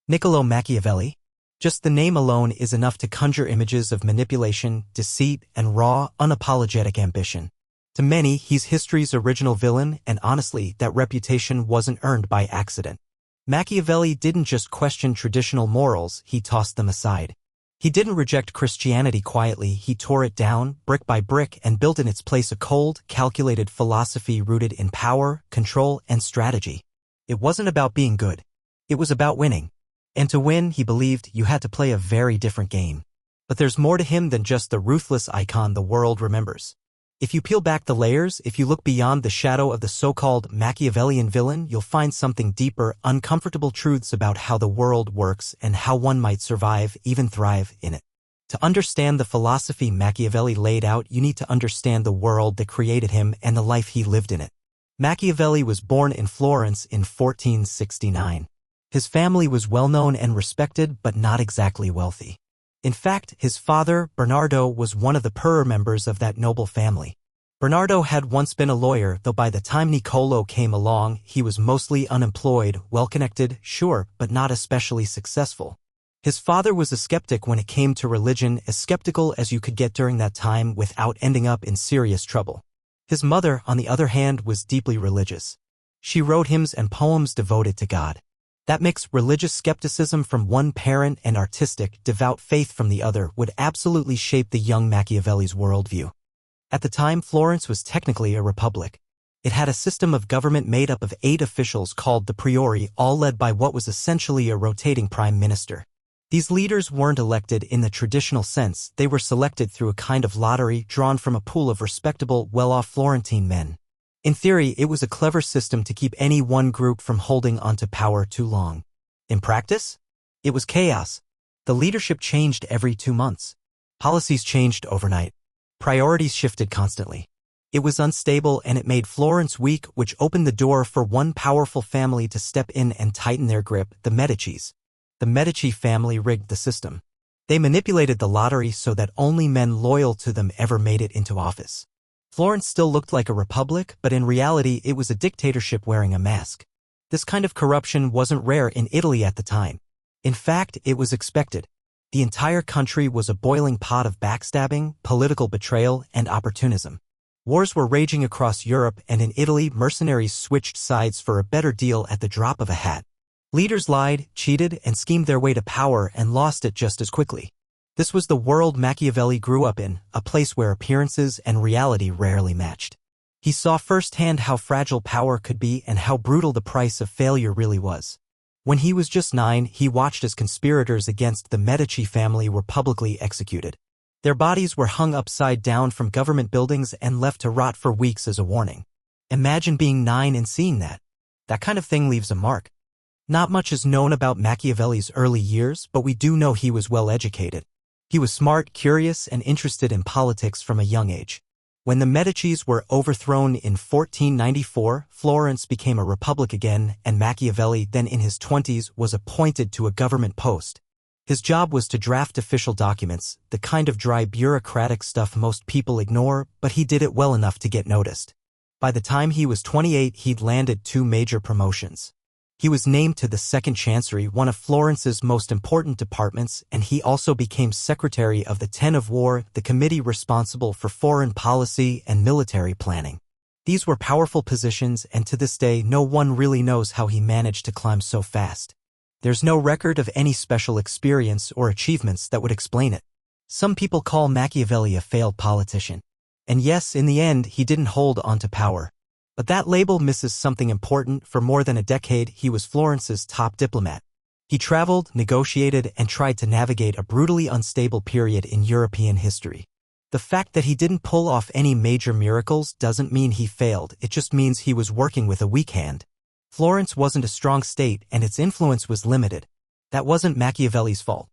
Niccolò Machiavelli? Just the name alone is enough to conjure images of manipulation, deceit, and raw, unapologetic ambition. To many, he's history's original villain, and honestly, that reputation wasn't earned by accident. Machiavelli didn't just question traditional morals, he tossed them aside. He didn't reject Christianity quietly, he tore it down, brick by brick, and built in its place a cold, calculated philosophy rooted in power, control, and strategy. It wasn't about being good. It was about winning. And to win, he believed, you had to play a very different game. But there's more to him than just the ruthless icon the world remembers. If you peel back the layers, if you look beyond the shadow of the so-called Machiavellian villain, you'll find something deeper, uncomfortable truths about how the world works and how one might survive, even thrive, in it. To understand the philosophy Machiavelli laid out, you need to understand the world that created him and the life he lived in it. Machiavelli was born in Florence in 1469. His family was well-known and respected, but not exactly wealthy. In fact, his father, Bernardo, was one of the poorer members of that noble family. Bernardo had once been a lawyer, though by the time Niccolò came along, he was mostly unemployed, well-connected, sure, but not especially successful. His father was a skeptic when it came to religion, as skeptical as you could get during that time without ending up in serious trouble. His mother, on the other hand, was deeply religious. She wrote hymns and poems devoted to God. That mix, religious skepticism from one parent and artistic, devout faith from the other, would absolutely shape the young Machiavelli's worldview. At the time, Florence was technically a republic. It had a system of government made up of 8 officials called the priori, all led by what was essentially a rotating prime minister. These leaders weren't elected in the traditional sense, they were selected through a kind of lottery drawn from a pool of respectable, well-off Florentine men. In theory, it was a clever system to keep any one group from holding onto power too long. In practice, it was chaos. The leadership changed every 2 months. Policies changed overnight. Priorities shifted constantly. It was unstable and it made Florence weak, which opened the door for one powerful family to step in and tighten their grip, the Medicis. The Medici family rigged the system. They manipulated the lottery so that only men loyal to them ever made it into office. Florence still looked like a republic, but in reality it was a dictatorship wearing a mask. This kind of corruption wasn't rare in Italy at the time. In fact, it was expected. The entire country was a boiling pot of backstabbing, political betrayal, and opportunism. Wars were raging across Europe, and in Italy mercenaries switched sides for a better deal at the drop of a hat. Leaders lied, cheated, and schemed their way to power and lost it just as quickly. This was the world Machiavelli grew up in, a place where appearances and reality rarely matched. He saw firsthand how fragile power could be and how brutal the price of failure really was. When he was just 9, he watched as conspirators against the Medici family were publicly executed. Their bodies were hung upside down from government buildings and left to rot for weeks as a warning. Imagine being 9 and seeing that. That kind of thing leaves a mark. Not much is known about Machiavelli's early years, but we do know he was well educated. He was smart, curious, and interested in politics from a young age. When the Medicis were overthrown in 1494, Florence became a republic again, and Machiavelli, then in his 20s, was appointed to a government post. His job was to draft official documents, the kind of dry bureaucratic stuff most people ignore, but he did it well enough to get noticed. By the time he was 28, he'd landed 2 major promotions. He was named to the Second Chancery, one of Florence's most important departments, and he also became Secretary of the Ten of War, the committee responsible for foreign policy and military planning. These were powerful positions, and to this day no one really knows how he managed to climb so fast. There's no record of any special experience or achievements that would explain it. Some people call Machiavelli a failed politician. And yes, in the end, he didn't hold on to power. But that label misses something important. For more than a decade, he was Florence's top diplomat. He traveled, negotiated, and tried to navigate a brutally unstable period in European history. The fact that he didn't pull off any major miracles doesn't mean he failed, it just means he was working with a weak hand. Florence wasn't a strong state and its influence was limited. That wasn't Machiavelli's fault.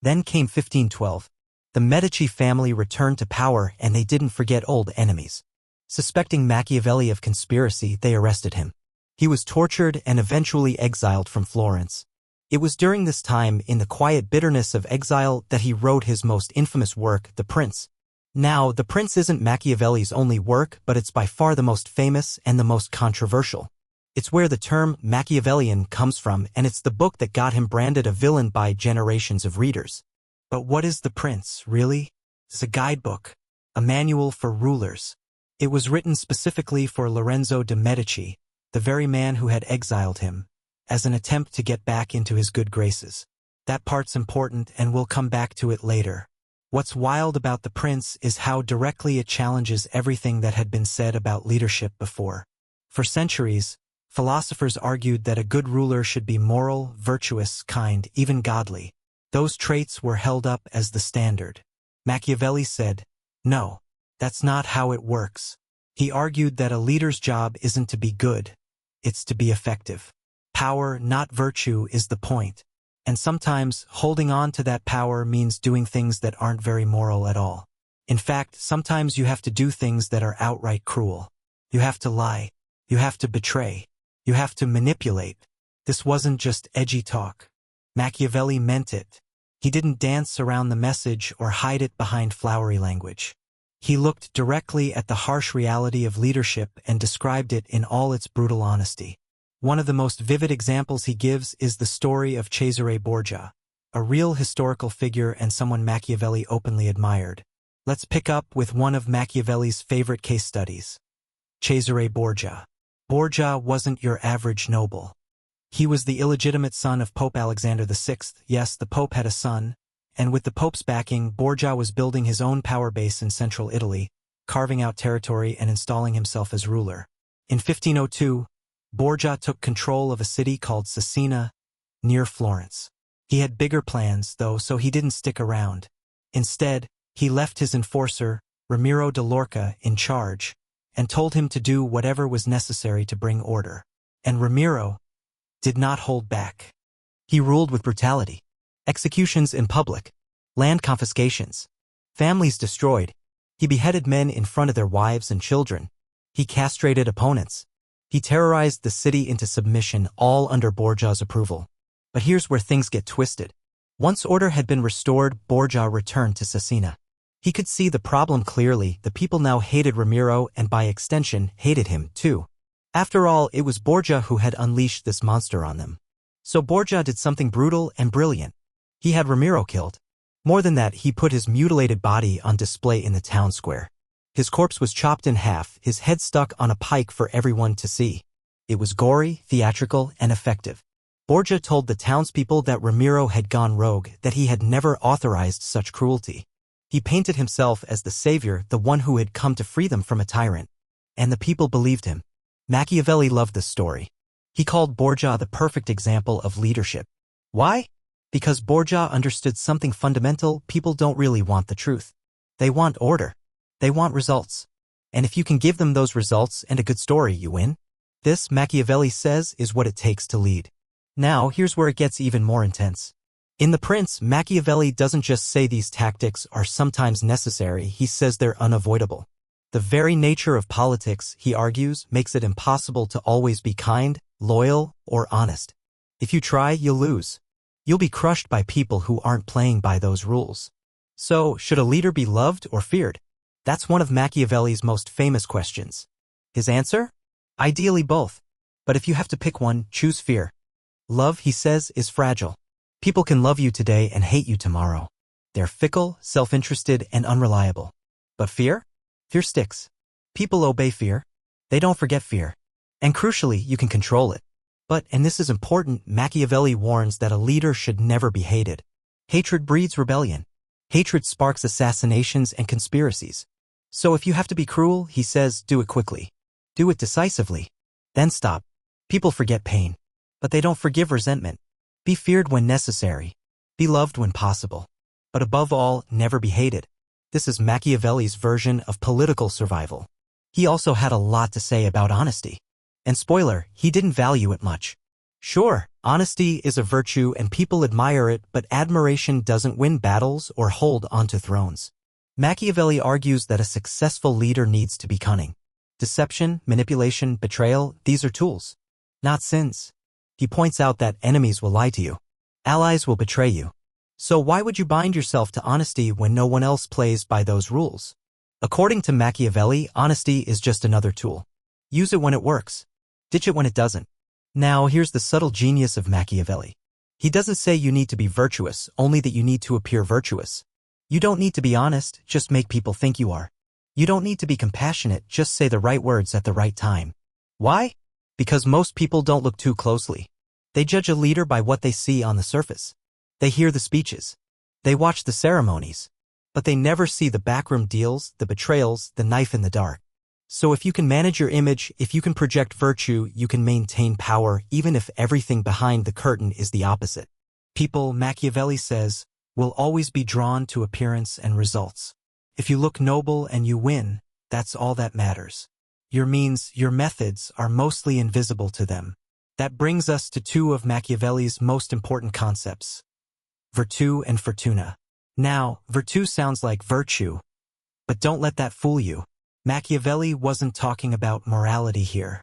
Then came 1512. The Medici family returned to power and they didn't forget old enemies. Suspecting Machiavelli of conspiracy, they arrested him. He was tortured and eventually exiled from Florence. It was during this time, in the quiet bitterness of exile, that he wrote his most infamous work, The Prince. Now, The Prince isn't Machiavelli's only work, but it's by far the most famous and the most controversial. It's where the term Machiavellian comes from, and it's the book that got him branded a villain by generations of readers. But what is The Prince, really? It's a guidebook, a manual for rulers. It was written specifically for Lorenzo de' Medici, the very man who had exiled him, as an attempt to get back into his good graces. That part's important, and we'll come back to it later. What's wild about The Prince is how directly it challenges everything that had been said about leadership before. For centuries, philosophers argued that a good ruler should be moral, virtuous, kind, even godly. Those traits were held up as the standard. Machiavelli said, "No, that's not how it works." He argued that a leader's job isn't to be good, it's to be effective. Power, not virtue, is the point. And sometimes, holding on to that power means doing things that aren't very moral at all. In fact, sometimes you have to do things that are outright cruel. You have to lie. You have to betray. You have to manipulate. This wasn't just edgy talk. Machiavelli meant it. He didn't dance around the message or hide it behind flowery language. He looked directly at the harsh reality of leadership and described it in all its brutal honesty. One of the most vivid examples he gives is the story of Cesare Borgia, a real historical figure and someone Machiavelli openly admired. Let's pick up with one of Machiavelli's favorite case studies. Cesare Borgia. Borgia wasn't your average noble. He was the illegitimate son of Pope Alexander VI. Yes, the Pope had a son, and with the Pope's backing, Borgia was building his own power base in central Italy, carving out territory and installing himself as ruler. In 1502, Borgia took control of a city called Cesena, near Florence. He had bigger plans, though, so he didn't stick around. Instead, he left his enforcer, Ramiro de Lorca, in charge, and told him to do whatever was necessary to bring order. And Ramiro did not hold back. He ruled with brutality. Executions in public, land confiscations, families destroyed. He beheaded men in front of their wives and children. He castrated opponents. He terrorized the city into submission, all under Borgia's approval. But here's where things get twisted. Once order had been restored, Borgia returned to Cesena. He could see the problem clearly. The people now hated Ramiro and by extension hated him too. After all, it was Borgia who had unleashed this monster on them. So Borgia did something brutal and brilliant. He had Ramiro killed. More than that, he put his mutilated body on display in the town square. His corpse was chopped in half, his head stuck on a pike for everyone to see. It was gory, theatrical, and effective. Borgia told the townspeople that Ramiro had gone rogue, that he had never authorized such cruelty. He painted himself as the savior, the one who had come to free them from a tyrant. And the people believed him. Machiavelli loved this story. He called Borgia the perfect example of leadership. Why? Because Borgia understood something fundamental: people don't really want the truth. They want order. They want results. And if you can give them those results and a good story, you win. This, Machiavelli says, is what it takes to lead. Now, here's where it gets even more intense. In The Prince, Machiavelli doesn't just say these tactics are sometimes necessary, he says they're unavoidable. The very nature of politics, he argues, makes it impossible to always be kind, loyal, or honest. If you try, you'll lose. You'll be crushed by people who aren't playing by those rules. So, should a leader be loved or feared? That's one of Machiavelli's most famous questions. His answer? Ideally both. But if you have to pick one, choose fear. Love, he says, is fragile. People can love you today and hate you tomorrow. They're fickle, self-interested, and unreliable. But fear? Fear sticks. People obey fear. They don't forget fear. And crucially, you can control it. But, and this is important, Machiavelli warns that a leader should never be hated. Hatred breeds rebellion. Hatred sparks assassinations and conspiracies. So if you have to be cruel, he says, do it quickly. Do it decisively. Then stop. People forget pain. But they don't forgive resentment. Be feared when necessary. Be loved when possible. But above all, never be hated. This is Machiavelli's version of political survival. He also had a lot to say about honesty. And spoiler, he didn't value it much. Sure, honesty is a virtue and people admire it, but admiration doesn't win battles or hold onto thrones. Machiavelli argues that a successful leader needs to be cunning. Deception, manipulation, betrayal, these are tools, not sins. He points out that enemies will lie to you. Allies will betray you. So why would you bind yourself to honesty when no one else plays by those rules? According to Machiavelli, honesty is just another tool. Use it when it works. Ditch it when it doesn't. Now, here's the subtle genius of Machiavelli. He doesn't say you need to be virtuous, only that you need to appear virtuous. You don't need to be honest, just make people think you are. You don't need to be compassionate, just say the right words at the right time. Why? Because most people don't look too closely. They judge a leader by what they see on the surface. They hear the speeches. They watch the ceremonies. But they never see the backroom deals, the betrayals, the knife in the dark. So if you can manage your image, if you can project virtue, you can maintain power, even if everything behind the curtain is the opposite. People, Machiavelli says, will always be drawn to appearance and results. If you look noble and you win, that's all that matters. Your means, your methods are mostly invisible to them. That brings us to two of Machiavelli's most important concepts: virtù and fortuna. Now, virtù sounds like virtue, but don't let that fool you. Machiavelli wasn't talking about morality here.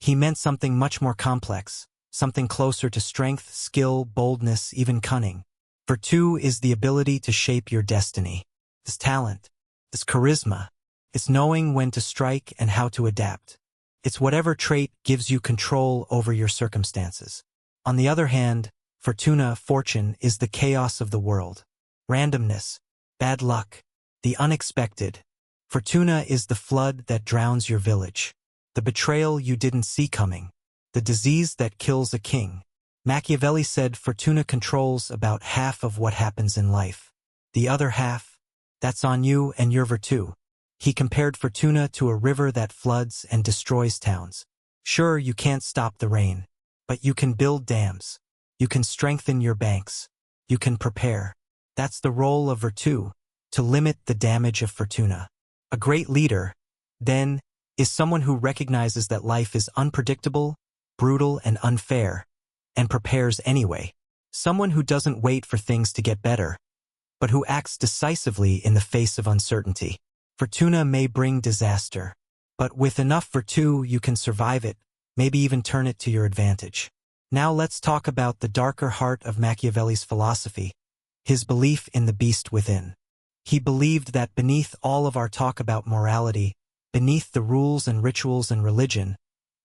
He meant something much more complex, something closer to strength, skill, boldness, even cunning. Virtù is the ability to shape your destiny. This talent, this charisma. It's knowing when to strike and how to adapt. It's whatever trait gives you control over your circumstances. On the other hand, fortuna, fortune, is the chaos of the world. Randomness, bad luck, the unexpected. Fortuna is the flood that drowns your village, the betrayal you didn't see coming, the disease that kills a king. Machiavelli said fortuna controls about half of what happens in life. The other half, that's on you and your virtù. He compared fortuna to a river that floods and destroys towns. Sure, you can't stop the rain, but you can build dams. You can strengthen your banks. You can prepare. That's the role of virtù, to limit the damage of fortuna. A great leader, then, is someone who recognizes that life is unpredictable, brutal, and unfair, and prepares anyway. Someone who doesn't wait for things to get better, but who acts decisively in the face of uncertainty. Fortuna may bring disaster, but with enough virtù you can survive it, maybe even turn it to your advantage. Now let's talk about the darker heart of Machiavelli's philosophy, his belief in the beast within. He believed that beneath all of our talk about morality, beneath the rules and rituals and religion,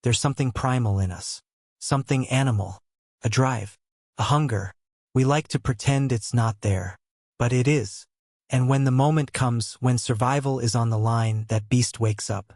there's something primal in us. Something animal. A drive. A hunger. We like to pretend it's not there. But it is. And when the moment comes, when survival is on the line, that beast wakes up.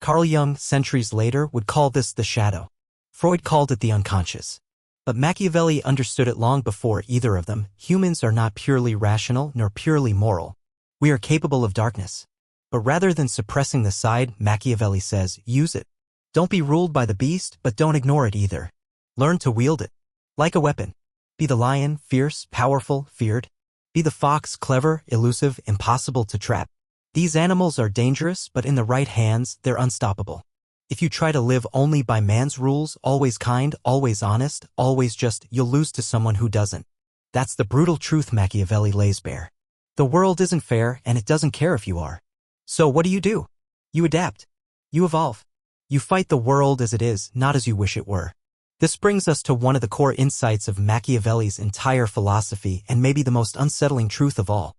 Carl Jung, centuries later, would call this the shadow. Freud called it the unconscious. But Machiavelli understood it long before either of them. Humans are not purely rational nor purely moral. We are capable of darkness. But rather than suppressing the side, Machiavelli says, use it. Don't be ruled by the beast, but don't ignore it either. Learn to wield it. Like a weapon. Be the lion, fierce, powerful, feared. Be the fox, clever, elusive, impossible to trap. These animals are dangerous, but in the right hands, they're unstoppable. If you try to live only by man's rules, always kind, always honest, always just, you'll lose to someone who doesn't. That's the brutal truth Machiavelli lays bare. The world isn't fair, and it doesn't care if you are. So what do? You adapt. You evolve. You fight the world as it is, not as you wish it were. This brings us to one of the core insights of Machiavelli's entire philosophy and maybe the most unsettling truth of all.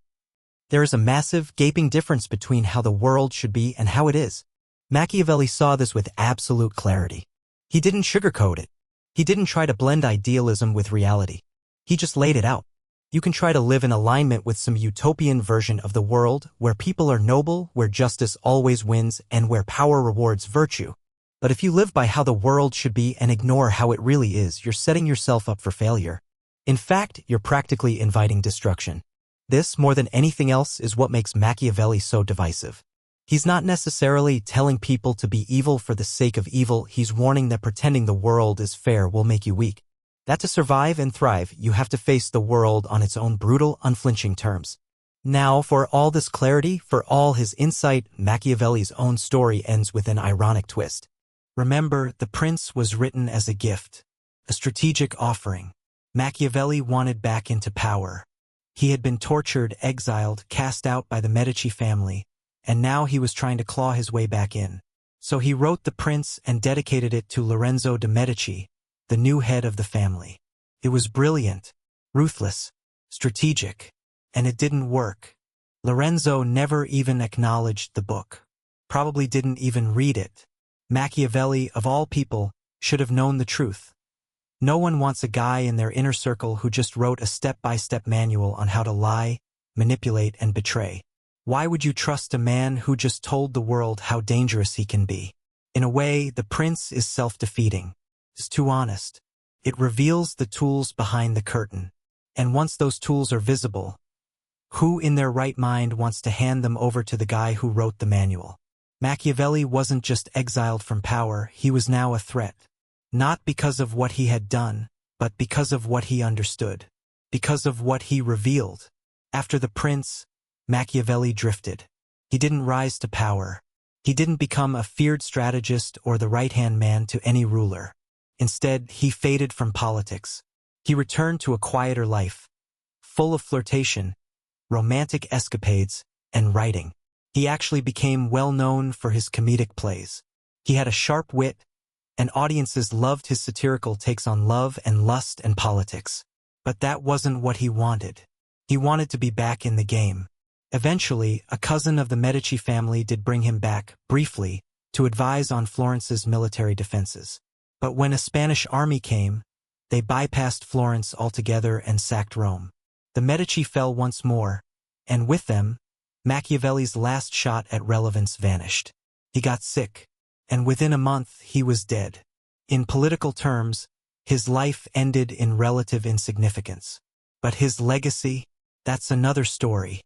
There is a massive, gaping difference between how the world should be and how it is. Machiavelli saw this with absolute clarity. He didn't sugarcoat it. He didn't try to blend idealism with reality. He just laid it out. You can try to live in alignment with some utopian version of the world where people are noble, where justice always wins, and where power rewards virtue. But if you live by how the world should be and ignore how it really is, you're setting yourself up for failure. In fact, you're practically inviting destruction. This, more than anything else, is what makes Machiavelli so divisive. He's not necessarily telling people to be evil for the sake of evil. He's warning that pretending the world is fair will make you weak. That to survive and thrive, you have to face the world on its own brutal, unflinching terms. Now, for all this clarity, for all his insight, Machiavelli's own story ends with an ironic twist. Remember, The Prince was written as a gift, a strategic offering. Machiavelli wanted back into power. He had been tortured, exiled, cast out by the Medici family, and now he was trying to claw his way back in. So he wrote The Prince and dedicated it to Lorenzo de' Medici, the new head of the family. It was brilliant, ruthless, strategic, and it didn't work. Lorenzo never even acknowledged the book. Probably didn't even read it. Machiavelli, of all people, should have known the truth. No one wants a guy in their inner circle who just wrote a step-by-step manual on how to lie, manipulate, and betray. Why would you trust a man who just told the world how dangerous he can be? In a way, The Prince is self-defeating. It's too honest. It reveals the tools behind the curtain. And once those tools are visible, who in their right mind wants to hand them over to the guy who wrote the manual? Machiavelli wasn't just exiled from power, he was now a threat. Not because of what he had done, but because of what he understood. Because of what he revealed. After The Prince, Machiavelli drifted. He didn't rise to power. He didn't become a feared strategist or the right-hand man to any ruler. Instead, he faded from politics. He returned to a quieter life, full of flirtation, romantic escapades, and writing. He actually became well known for his comedic plays. He had a sharp wit, and audiences loved his satirical takes on love and lust and politics. But that wasn't what he wanted. He wanted to be back in the game. Eventually, a cousin of the Medici family did bring him back, briefly, to advise on Florence's military defenses. But when a Spanish army came, they bypassed Florence altogether and sacked Rome. The Medici fell once more, and with them, Machiavelli's last shot at relevance vanished. He got sick, and within a month he was dead. In political terms, his life ended in relative insignificance. But his legacy, that's another story.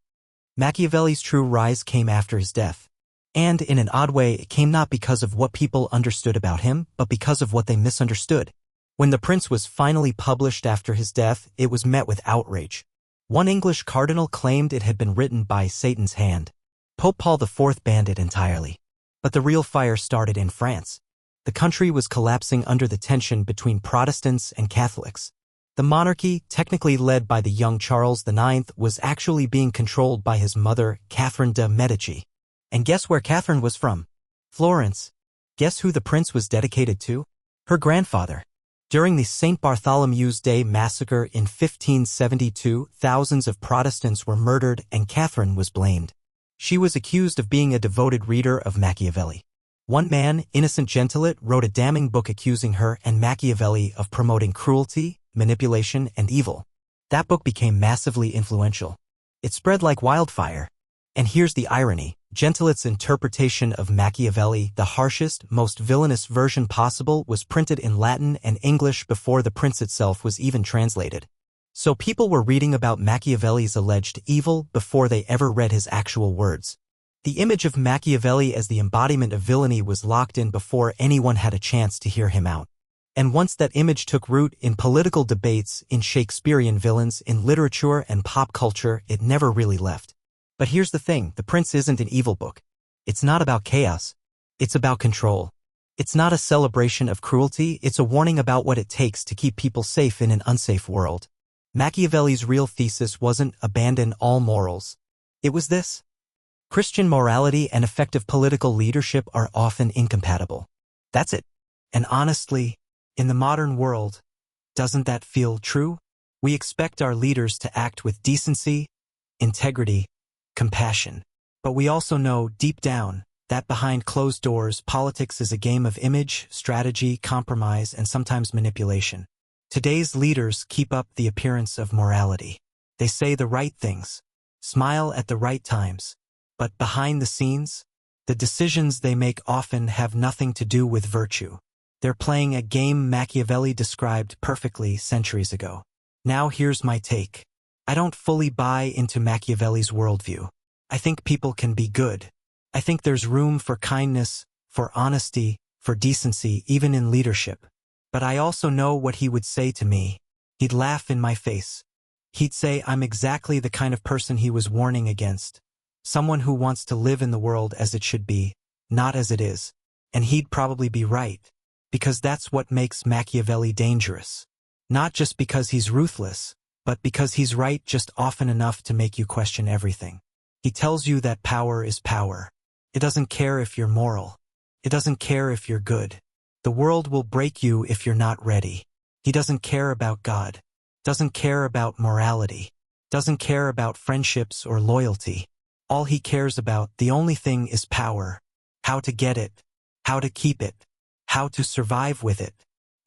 Machiavelli's true rise came after his death. And in an odd way, it came not because of what people understood about him, but because of what they misunderstood. When The Prince was finally published after his death, it was met with outrage. One English cardinal claimed it had been written by Satan's hand. Pope Paul IV banned it entirely. But the real fire started in France. The country was collapsing under the tension between Protestants and Catholics. The monarchy, technically led by the young Charles IX, was actually being controlled by his mother, Catherine de' Medici. And guess where Catherine was from? Florence. Guess who The Prince was dedicated to? Her grandfather. During the St. Bartholomew's Day massacre in 1572, thousands of Protestants were murdered and Catherine was blamed. She was accused of being a devoted reader of Machiavelli. One man, Innocent Gentilet, wrote a damning book accusing her and Machiavelli of promoting cruelty, manipulation, and evil. That book became massively influential. It spread like wildfire. And here's the irony. Gentilet's interpretation of Machiavelli, the harshest, most villainous version possible, was printed in Latin and English before The Prince itself was even translated. So people were reading about Machiavelli's alleged evil before they ever read his actual words. The image of Machiavelli as the embodiment of villainy was locked in before anyone had a chance to hear him out. And once that image took root in political debates, in Shakespearean villains, in literature and pop culture, it never really left. But here's the thing, The Prince isn't an evil book. It's not about chaos. It's about control. It's not a celebration of cruelty, it's a warning about what it takes to keep people safe in an unsafe world. Machiavelli's real thesis wasn't abandon all morals. It was this. Christian morality and effective political leadership are often incompatible. That's it. And honestly, in the modern world, doesn't that feel true? We expect our leaders to act with decency, integrity, compassion. But we also know, deep down, that behind closed doors, politics is a game of image, strategy, compromise, and sometimes manipulation. Today's leaders keep up the appearance of morality. They say the right things, smile at the right times. But behind the scenes, the decisions they make often have nothing to do with virtue. They're playing a game Machiavelli described perfectly centuries ago. Now here's my take. I don't fully buy into Machiavelli's worldview. I think people can be good. I think there's room for kindness, for honesty, for decency, even in leadership. But I also know what he would say to me. He'd laugh in my face. He'd say I'm exactly the kind of person he was warning against. Someone who wants to live in the world as it should be, not as it is. And he'd probably be right. Because that's what makes Machiavelli dangerous. Not just because he's ruthless, but because he's right just often enough to make you question everything. He tells you that power is power. It doesn't care if you're moral. It doesn't care if you're good. The world will break you if you're not ready. He doesn't care about God. Doesn't care about morality. Doesn't care about friendships or loyalty. All he cares about, the only thing, is power. How to get it. How to keep it. how to survive with it.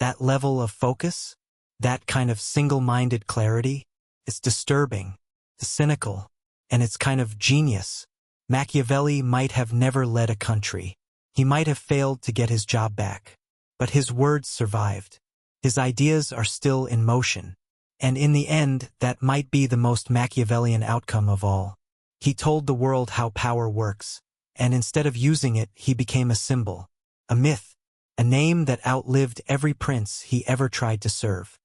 That level of focus, that kind of single-minded clarity, it's disturbing, it's cynical, and it's kind of genius. Machiavelli might have never led a country. He might have failed to get his job back. But his words survived. His ideas are still in motion. And in the end, that might be the most Machiavellian outcome of all. He told the world how power works, and instead of using it, he became a symbol, a myth, a name that outlived every prince he ever tried to serve.